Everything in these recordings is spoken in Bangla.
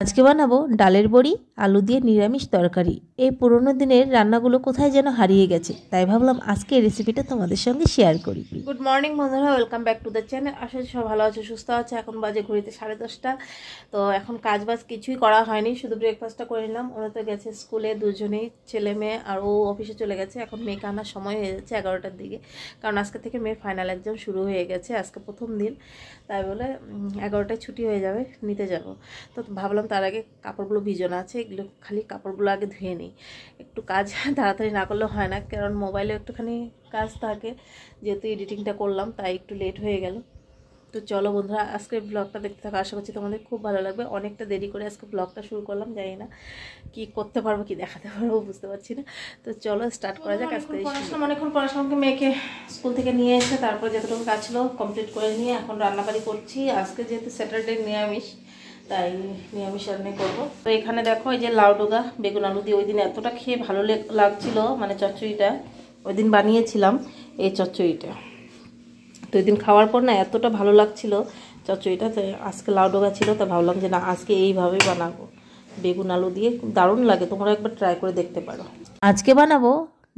আজকে বানাবো ডালের বড়ি আলু দিয়ে নিরামিষ তরকারি। এই পুরোনো দিনের রান্নাগুলো কোথায় যেন হারিয়ে গেছে, তাই ভাবলাম আজকে এই রেসিপিটা তোমাদের সঙ্গে শেয়ার করি। গুড মর্নিং বন্ধুরা, welcome back to the channel. আশা করি সব ভালো আছে, সুস্থ আছে। এখন বাজে ঘড়িতে 10:30। তো এখন কাজ বাজ কিছুই করা হয়নি, শুধু ব্রেকফাস্টটা করে নিলাম। ওরা তো গেছে স্কুলে, দুজনেই ছেলে মেয়ে, আর ও অফিসে চলে গেছে। এখন মেয়েকে আনার সময় হয়ে যাচ্ছে 11টার দিকে, কারণ আজকে থেকে মেয়ের ফাইনাল এক্সাম শুরু হয়ে গেছে। আজকে প্রথম দিন, তাই বলে 11টায় ছুটি হয়ে যাবে, নিতে যাব। তো ভাবলাম তার আগে কাপড়গুলো ভিজানো আছে, এগুলো খালি কাপড়গুলো আগে ধুয়ে নিই। একটু কাজ তাড়াতাড়ি না করলে হয় না, কারণ মোবাইলে একটুখানি কাজ থাকে, যেহেতু এডিটিংটা করলাম তাই একটু লেট হয়ে গেল। তো চলো বন্ধুরা, আজকের ব্লগটা দেখতে থাকো, আশা করছি তোমাদের খুব ভালো লাগবে। অনেকটা দেরি করে আজকে ব্লগটা শুরু করলাম, জানি না কি করতে পারবো কি দেখাতে পারবো, বুঝতে পারছি না। তো চলো স্টার্ট করা যাক। আজকে অনেকক্ষণ পড়াশোনাকে মেয়েকে স্কুল থেকে নিয়ে এসে তারপর যতটুকু কাজ ছিল কমপ্লিট করে নিয়ে এখন রান্নাবাড়ি করছি। আজকে যেহেতু স্যাটারডে নিরামিষ, তাই নিরামিষ রান্নাই করবো। তো এখানে দেখো এই যে লাউ ডোগা বেগুন আলু দিয়ে ওই দিন এতটা খেয়ে ভালো লাগছিল, মানে চচ্চড়িটা ওই দিন বানিয়েছিলাম এই চচ্চড়িটা। তো ওই দিন খাওয়ার পর না এতটা ভালো লাগছিল চচ্চড়িটা, তো আজকে লাউ ডোগা ছিল, তো ভাবলাম যে না আজকে এইভাবেই বানাবো, বেগুন আলু দিয়ে। দারুণ লাগে, তোমরা একবার ট্রাই করে দেখতে পারো। আজকে বানাবো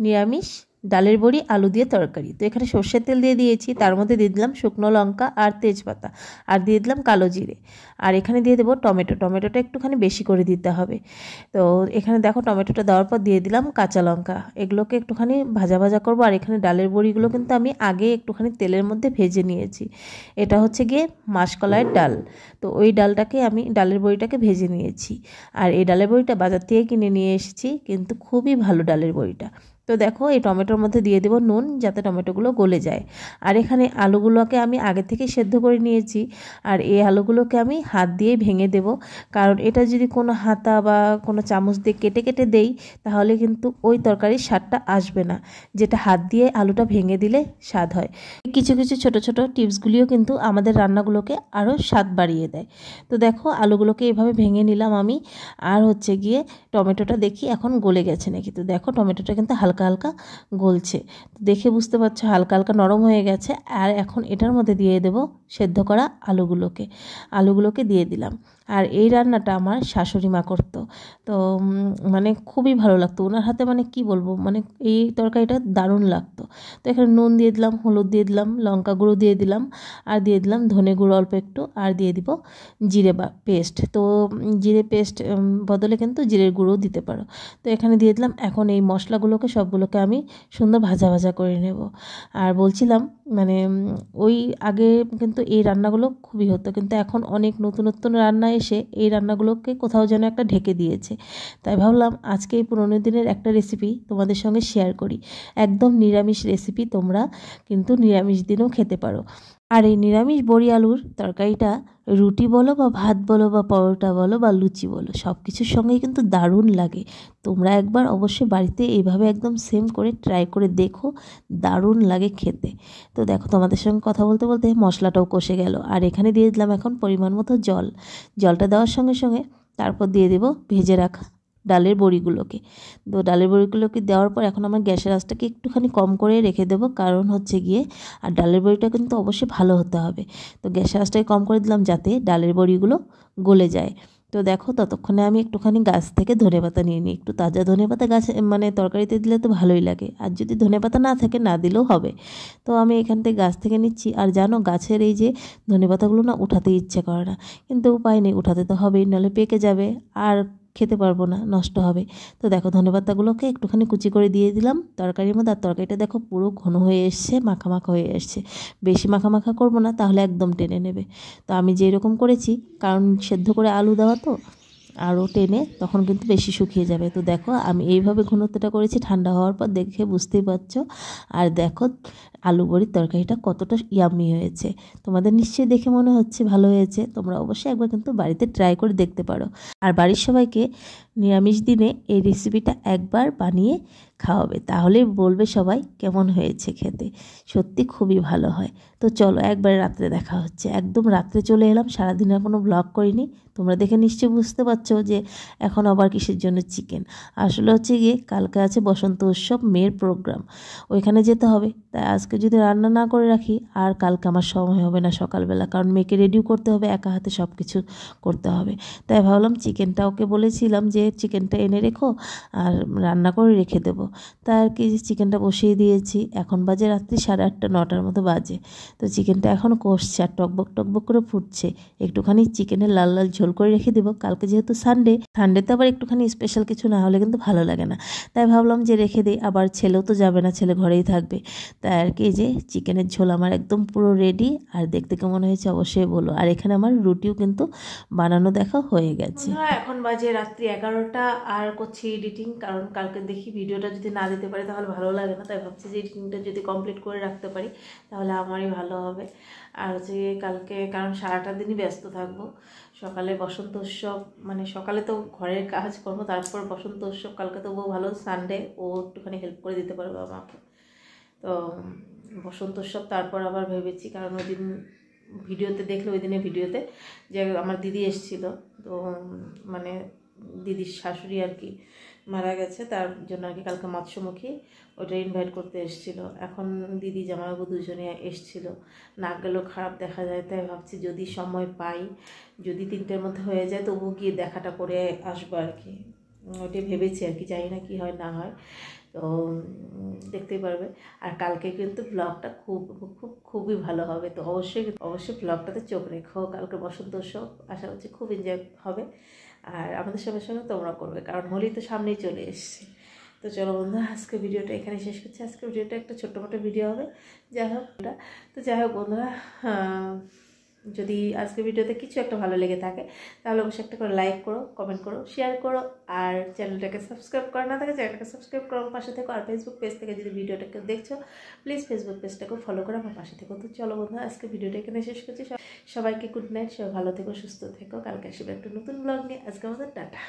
নিরামিষ ডালের বড়ি আলু দিয়ে তরকারি। তো এখানে সর্ষের তেল দিয়ে দিয়েছি, তার মধ্যে দিয়ে দিলাম শুকনো লঙ্কা আর তেজপাতা, আর দিয়ে দিলাম কালো জিরে, আর এখানে দিয়ে দেবো টমেটো। টমেটোটা একটুখানি বেশি করে দিতে হবে। তো এখানে দেখো টমেটোটা দেওয়ার পর দিয়ে দিলাম কাঁচা লঙ্কা। এগুলোকে একটুখানি ভাজা ভাজা করবো। আর এখানে ডালের বড়িগুলো কিন্তু আমি আগে একটুখানি তেলের মধ্যে ভেজে নিয়েছি। এটা হচ্ছে গিয়ে মাসকলাইয়ের ডাল, তো ওই ডালটাকে আমি ডালের বড়িটাকে ভেজে নিয়েছি। আর এই ডালের বড়িটা বাজার থেকে কিনে নিয়ে এসেছি, কিন্তু খুবই ভালো ডালের বড়িটা। তো দেখো এই টমেটোর মধ্যে দিয়ে দেবো নুন, যাতে টমেটোগুলো গলে যায়। আর এখানে আলুগুলোকে আমি আগে থেকে সেদ্ধ করে নিয়েছি, আর এই আলুগুলোকে আমি হাত দিয়ে ভেঙে দেব, কারণ এটা যদি কোনো হাতা বা কোনো চামচ দিয়ে কেটে কেটে দেই তাহলে কিন্তু ওই তরকারির স্বাদটা আসবে না, যেটা হাত দিয়ে আলুটা ভেঙে দিলে স্বাদ হয়। কিছু কিছু ছোট ছোট টিপসগুলিও কিন্তু আমাদের রান্নাগুলোকে আরও স্বাদ বাড়িয়ে দেয়। তো দেখো আলুগুলোকে এভাবে ভেঙে নিলাম আমি। আর হচ্ছে গিয়ে টমেটোটা দেখি এখন গলে গেছে নাকি। তো দেখো টমেটোটা কিন্তু হালকা হালকা গলছে, দেখে বুঝতে পারছো হালকা হালকা নরম হয়ে গেছে। আর এখন এটার মধ্যে দিয়ে দেব সেদ্ধ করা আলুগুলোকে দিয়ে দিলাম। আর এই রান্নাটা আমার শাশুড়ি মা করতো, তো মানে খুবই ভালো লাগতো ওনার হাতে, মানে কি বলবো, মানে এই তরকারিটা দারুণ লাগতো। তো এখানে নুন দিয়ে দিলাম, হলুদ দিয়ে দিলাম, লঙ্কা গুঁড়ো দিয়ে দিলাম, আর দিয়ে দিলাম ধনে গুঁড়ো অল্প একটু, আর দিয়ে দিব জিরে পেস্ট। তো জিরে পেস্ট বদলে কিন্তু জিরের গুঁড়ো দিতে পারো। তো এখানে দিয়ে দিলাম। এখন এই মশলাগুলোকে সবগুলোকে আমি সুন্দর ভাজা ভাজা করে নেব। আর বলছিলাম মানে ওই আগে কিন্তু এই রান্নাগুলো খুবই হতো, কিন্তু এখন অনেক নতুন নতুন রান্না এসে এই রান্নাগুলোকে কোথাও যেন একটা ঢেকে দিয়েছে। তাই ভাবলাম আজকে এই পুরোনো দিনের একটা রেসিপি তোমাদের সঙ্গে শেয়ার করি। একদম নিরামিষ রেসিপি, তোমরা কিন্তু নিরামিষ দিনেও খেতে পারো। আর এই নিরামিষ বড়ি আলুর তরকারিটা রুটি বলো বা ভাত বলো বা পরোটা বলো বা লুচি বলো, সব কিছুর সঙ্গেই কিন্তু দারুণ লাগে। তোমরা একবার অবশ্যই বাড়িতে এইভাবে একদম সেম করে ট্রাই করে দেখো, দারুণ লাগে খেতে। তো দেখো তোমাদের সঙ্গে কথা বলতে বলতে মশলাটাও কষে গেল। আর এখানে দিয়ে দিলাম এখন পরিমাণ মতো জলটা দেওয়ার সঙ্গে সঙ্গে তারপর দিয়ে দেবো ভেজে রাখা ডালের বড়িগুলোকে। তো ডালের বড়িগুলোকে দেওয়ার পর এখন আমার গ্যাসের আঁচটাকে একটুখানি কম করে রেখে দেবো, কারণ হচ্ছে গিয়ে আর ডালের বড়িটা কিন্তু অবশ্যই ভালো হতে হবে। তো গ্যাসের আঁচটাকে কম করে দিলাম যাতে ডালের বড়িগুলো গলে যায়। তো দেখো ততক্ষণে আমি একটুখানি গাছ থেকে ধনেপাতা নিয়ে নিই। একটু তাজা ধনেপাতা গাছে মানে তরকারিতে দিলে তো ভালোই লাগে, আর যদি ধনেপাতা না থাকে না দিলেও হবে। তো আমি এখান থেকে গাছ থেকে নিচ্ছি। আর জানো গাছের এই যে ধনেপাতাগুলো না উঠাতে ইচ্ছে করে না, কিন্তু উপায় নেই, উঠাতে তো হবেই, নাহলে পেকে যাবে আর খেতে পারবো না, নষ্ট হবে। তো দেখো ধনেপাতাগুলোকে একটুখানি কুচি করে দিয়ে দিলাম তরকারির মধ্যে। আর তরকারিটা দেখো পুরো ঘন হয়ে এসছে, মাখা মাখা হয়ে এসছে। বেশি মাখা মাখা করবো না, তাহলে একদম টেনে নেবে। তো আমি যেরকম করেছি, কারণ সেদ্ধ করে আলু দেওয়া তো আরও টেনে তখন কিন্তু বেশি শুকিয়ে যাবে। তো দেখো আমি এইভাবে ঘনত্বটা করেছি, ঠান্ডা হওয়ার পর দেখে বুঝতেই পারছো। আর দেখো আলু বড়ির তরকারিটা কতটা ইয়ামি হয়েছে, তোমাদের নিশ্চয়ই দেখে মনে হচ্ছে ভালো হয়েছে। তোমরা অবশ্যই একবার কিন্তু বাড়িতে ট্রাই করে দেখতে পারো। আর বাড়ির সবাইকে নিরামিষ দিনে এই রেসিপিটা একবার বানিয়ে খাওয়াবে, তাহলে বলবে সবাই কেমন হয়েছে খেতে, সত্যি খুবই ভালো হয়। তো চলো একবার রাত্রে দেখা হচ্ছে। একদম রাত্রে চলে এলাম, সারাদিন আর কোনো ব্লগ করিনি। তোমরা দেখে নিশ্চয়ই বুঝতে পারছো যে এখন আবার কিসের জন্য চিকেন। আসলে হচ্ছে গিয়ে কালকে আছে বসন্ত উৎসব, মেয়ের প্রোগ্রাম, ওইখানে যেতে হবে, তাই আজকে আজকে যদি রান্না না করে রাখি আর কালকে আমার সময় হবে না সকালবেলা, কারণ মেয়েকে রেডিও করতে হবে, একা হাতে সব কিছু করতে হবে। তাই ভাবলাম চিকেনটা ওকে বলেছিলাম যে চিকেনটা এনে রেখো আর রান্না করে রেখে দেবো। তাই আর কি চিকেনটা বসিয়ে দিয়েছি। এখন বাজে রাত্রি 8:30 9টার মতো বাজে। তো চিকেনটা এখনও কষছে আর টকবক টকবক করে ফুটছে। একটুখানি চিকেনের লাল লাল ঝোল করে রেখে দেবো, কালকে যেহেতু সানডেতে আবার একটুখানি স্পেশাল কিছু না হলে কিন্তু ভালো লাগে না। তাই ভাবলাম যে রেখে দিই, আবার ছেলেও তো যাবে না, ছেলে ঘরেই থাকবে। তাই আর কি যে চিকেনের ঝোল আমার একদম পুরো রেডি, আর দেখতে কেমন হয়েছে অবশ্যই বলো। আর এখানে আমার রুটিও কিন্তু বানানো দেখা হয়ে গেছে। এখন বাজে রাত্রি 11টা আর করছি এডিটিং, কারণ কালকে দেখি ভিডিওটা যদি না দিতে পারি তাহলে ভালো লাগে না। তাই ভাবছি যে এডিটিংটা যদি কমপ্লিট করে রাখতে পারি তাহলে আমারই ভালো হবে। আর হচ্ছে কালকে কারণ সারাটা দিনই ব্যস্ত থাকবো। সকালে বসন্ত উৎসব, মানে সকালে তো ঘরের কাজ করবো, তারপর বসন্ত উৎসব। কালকে তো বউ ভালো সানডে, ও একটুখানি হেল্প করে দিতে পারবে আমাকে। তো বসন্ত উৎসব তারপর আবার ভেবেছি, কারণ ওই দিন ভিডিওতে দেখলে, ওই দিনের ভিডিওতে যে আমার দিদি এসেছিলো, তো মানে দিদির শাশুড়ি আর কি মারা গেছে, তার জন্য আর কি কালকে মৎস্যমুখী ওটা ইনভাইট করতে এসেছিলো। এখন দিদি জামাইবাবু দুজনে এসেছিলো, না গেলেও খারাপ দেখা যায়। তাই ভাবছি যদি সময় পাই, যদি 3টের মধ্যে হয়ে যায় তবু গিয়ে দেখাটা করে আসবো আর কি। ওটাই ভেবেছি আর কি, জানি না কি হয় না হয়, তো দেখতেই পারবে। আর কালকে কিন্তু ব্লগটা খুবই ভালো হবে, তো অবশ্যই ব্লগটাতে চোখ রেখো। কালকে বসন্ত উৎসব, আশা করছি খুব এনজয় হবে, আর আমাদের সঙ্গে তোমরা করবে, কারণ হোলি তো সামনেই চলে এসছে। তো চলো বন্ধুরা, আজকে ভিডিওটা এখানে শেষ করছি। আজকে ভিডিওটা একটা ছোট্ট মোটো ভিডিও হবে, যাই হোক বন্ধুরা, যদি আজকে ভিডিওতে কিছু একটা ভালো লেগে থাকে তাহলে অবশ্যই একটা করে লাইক করো, কমেন্ট করো, শেয়ার করো, আর চ্যানেলটাকে সাবস্ক্রাইব করা না থাকে চ্যানেলটাকে সাবস্ক্রাইব করো আমার পাশে থেকো। আর ফেসবুক পেজ থেকে যদি ভিডিওটাকে দেখছো প্লিজ ফেসবুক পেজটাকে ফলো করে আমার পাশে থেকো। তো চলো বন্ধুরা, আজকে ভিডিওটা এখানে শেষ করছি। সবাইকে গুড নাইট, সবাই ভালো থেকো, সুস্থ থেকো। কালকে আসবে একটা নতুন ব্লগ নিয়ে। আজকে আমাদের টাটা।